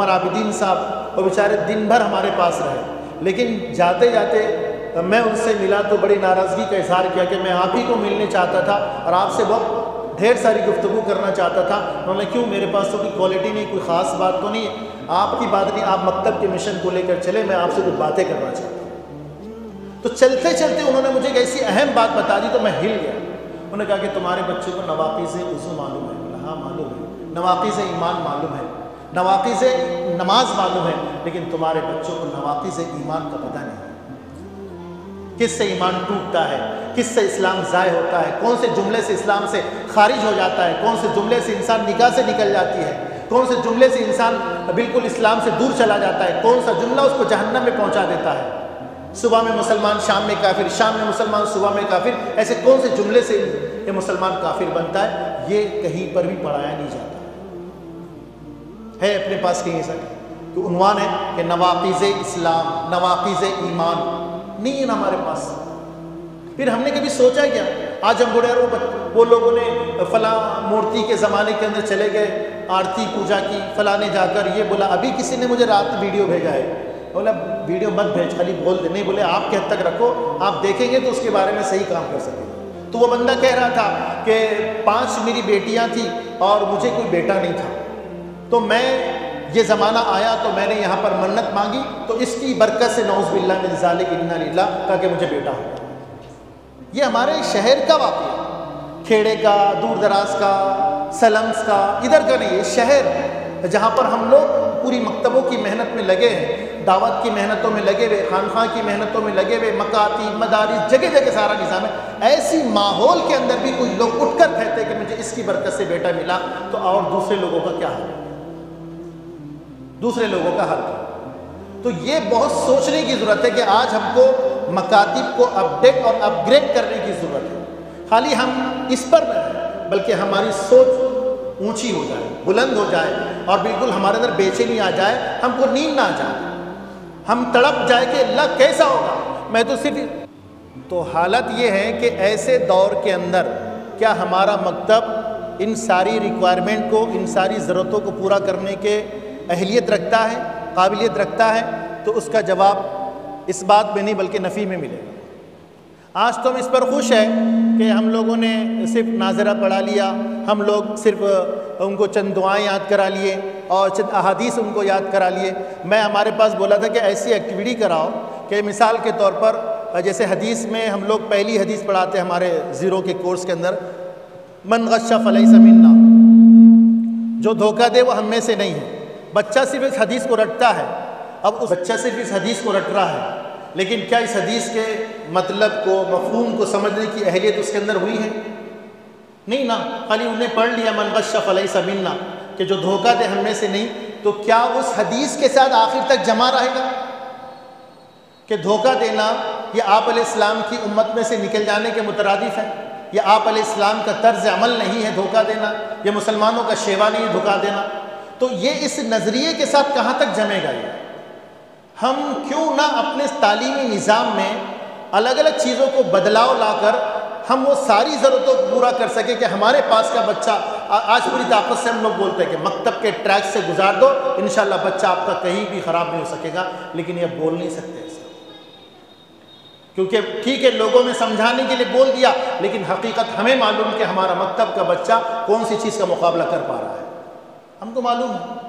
انور عابدین صاحب وہ بیچارے دن بھر ہمارے پاس رہے، لیکن جاتے جاتے میں ان سے ملا تو بڑی ناراضگی کا اظہار کیا کہ میں آپ ہی کو ملنے چاہتا تھا اور آپ سے بہت ڈھیر ساری گفتگو کرنا چاہتا تھا۔ انہوں نے کیوں، میرے پاس تو کوئی کوالٹی نہیں، کوئی خاص بات تو نہیں ہے، آپ کی بات نہیں، آپ مکتب کے مشن کو لے کر چلے، میں آپ سے کچھ باتیں کرنا چاہتا ہوں۔ تو چلتے چلتے انہوں نے مجھے ایک ایسی اہم بات بتا دی تو میں ہل گیا۔ انہوں نے کہا کہ تمہارے بچے کو نواقض وضو معلوم ہے؟ بولا ہاں معلوم ہے۔ نواقض ایمان معلوم ہے، نواقض نماز معلوم ہے، لیکن تمہارے بچوں کو نواقض ایمان کا پتہ نہیں، کس سے ایمان ٹوٹتا ہے، کس سے اسلام ضائع ہوتا ہے، کون سے جملے سے اسلام سے خارج ہو جاتا ہے، کون سے جملے سے انسان نکاح سے نکل جاتی ہے، کون سے جملے سے انسان بالکل اسلام سے دور چلا جاتا ہے، کون سا جملہ اس کو جہنم میں پہنچا دیتا ہے۔ صبح میں مسلمان شام میں کافر، شام میں مسلمان صبح میں کافر، ایسے کون سے جملے سے یہ مسلمان کافر بنتا ہے، یہ کہیں پر بھی پڑھایا نہیں جاتا ہے۔ اپنے پاس کہیں ایسا تو عنوان ہے کہ نواقض اسلام، نواقض ایمان نہیں ہے نا ہمارے پاس۔ پھر ہم نے کبھی سوچا کیا؟ آج ہم بڑے وہ لوگوں نے فلاں مورتی کے زمانے کے اندر چلے گئے، آرتی پوجا کی، فلاں نے جا کر یہ بولا۔ ابھی کسی نے مجھے رات ویڈیو بھیجا ہے، بولا ویڈیو مت بھیج، خالی بول دے، نہیں بولے آپ کے حد تک رکھو، آپ دیکھیں گے تو اس کے بارے میں صحیح کام کر سکیں گے۔ تو وہ بندہ کہہ رہا تھا کہ 5 میری بیٹیاں تھیں اور مجھے کوئی بیٹا نہیں تھا، تو میں یہ زمانہ آیا تو میں نے یہاں پر منت مانگی تو اس کی برکت سے نعوذ باللہ من ذالک انا للہ کہا کہ مجھے بیٹا ہو۔ یہ ہمارے شہر کا واقعہ، کھیڑے کا، دور دراز کا، سلمز کا، ادھر کا نہیں، یہ شہر جہاں پر ہم لوگ پوری مکتبوں کی محنت میں لگے ہیں، دعوت کی محنتوں میں لگے ہوئے، خانخواہ کی محنتوں میں لگے ہوئے، مکاتب، مدارس، جگہ جگہ سارا نظام ہے۔ ایسی ماحول کے اندر بھی کوئی لوگ اٹھ کر کہتے کہ مجھے اس کی برکت سے بیٹا ملا، تو اور دوسرے لوگوں کا کیا حال ہے؟ دوسرے لوگوں کا حال ہے۔ تو یہ بہت سوچنے کی ضرورت ہے کہ آج ہم کو مکاتب کو اپڈیٹ اور اپ گریڈ کرنے کی ضرورت ہے۔ خالی ہم اس پر نہ بلکہ ہماری سوچ اونچی ہو جائے، بلند ہو جائے، اور بالکل ہمارے اندر بے چینی آ جائے، ہم کو نیند نہ آ جائے، ہم تڑپ جائے کہ اللہ کیسا ہوگا، میں تو صرف۔ تو حالت یہ ہے کہ ایسے دور کے اندر کیا ہمارا مکتب ان ساری ریکوائرمنٹ کو، ان ساری ضرورتوں کو پورا کرنے کے اہلیت رکھتا ہے، قابلیت رکھتا ہے؟ تو اس کا جواب اس بات میں نہیں بلکہ نفی میں ملے گا۔ آج تو ہم اس پر خوش ہیں کہ ہم لوگوں نے صرف ناظرہ پڑھا لیا، ہم لوگ صرف ان کو چند دعائیں یاد کرا لیے اور چند احادیث ان کو یاد کرا لیے۔ میں ہمارے پاس بولا تھا کہ ایسی ایکٹیویٹی کراؤ کہ مثال کے طور پر جیسے حدیث میں ہم لوگ پہلی حدیث پڑھاتے ہیں ہمارے زیرو کے کورس کے اندر، من غش فلیس منا، جو دھوکہ دے وہ ہم میں سے نہیں ہے۔ بچہ صرف اس حدیث کو رٹتا ہے، اب اس بچہ صرف اس حدیث کو رٹ رہا ہے، لیکن کیا اس حدیث کے مطلب کو، مفہوم کو سمجھنے کی اہلیت اس کے اندر ہوئی ہے؟ نہیں نا، خالی انہیں پڑھ لیا من غش فلیس منا کہ جو دھوکہ دے ہم میں سے نہیں، تو کیا اس حدیث کے ساتھ آخر تک جمع رہے گا کہ دھوکہ دینا یہ آپ علیہ السلام کی امت میں سے نکل جانے کے مترادف ہے؟ یہ آپ علیہ السلام کا طرز عمل نہیں ہے دھوکہ دینا، یہ مسلمانوں کا شیوا نہیں ہے دھوکہ دینا؟ تو یہ اس نظریے کے ساتھ کہاں تک جمے گا؟ یہ ہم کیوں نہ اپنے تعلیمی نظام میں الگ الگ چیزوں کو بدلاؤ لا کر ہم وہ ساری ضرورتوں کو پورا کر سکیں کہ ہمارے پاس کا بچہ، آج پوری طاقت سے ہم لوگ بولتے ہیں کہ مکتب کے ٹریک سے گزار دو، انشاءاللہ بچہ آپ کا کہیں بھی خراب نہیں ہو سکے گا، لیکن یہ بول نہیں سکتے ایسا، کیونکہ ٹھیک ہے لوگوں میں سمجھانے کے لیے بول دیا، لیکن حقیقت ہمیں معلوم کہ ہمارا مکتب کا بچہ کون سی چیز کا مقابلہ کر پا رہا ہے، ہم کو معلوم ہے۔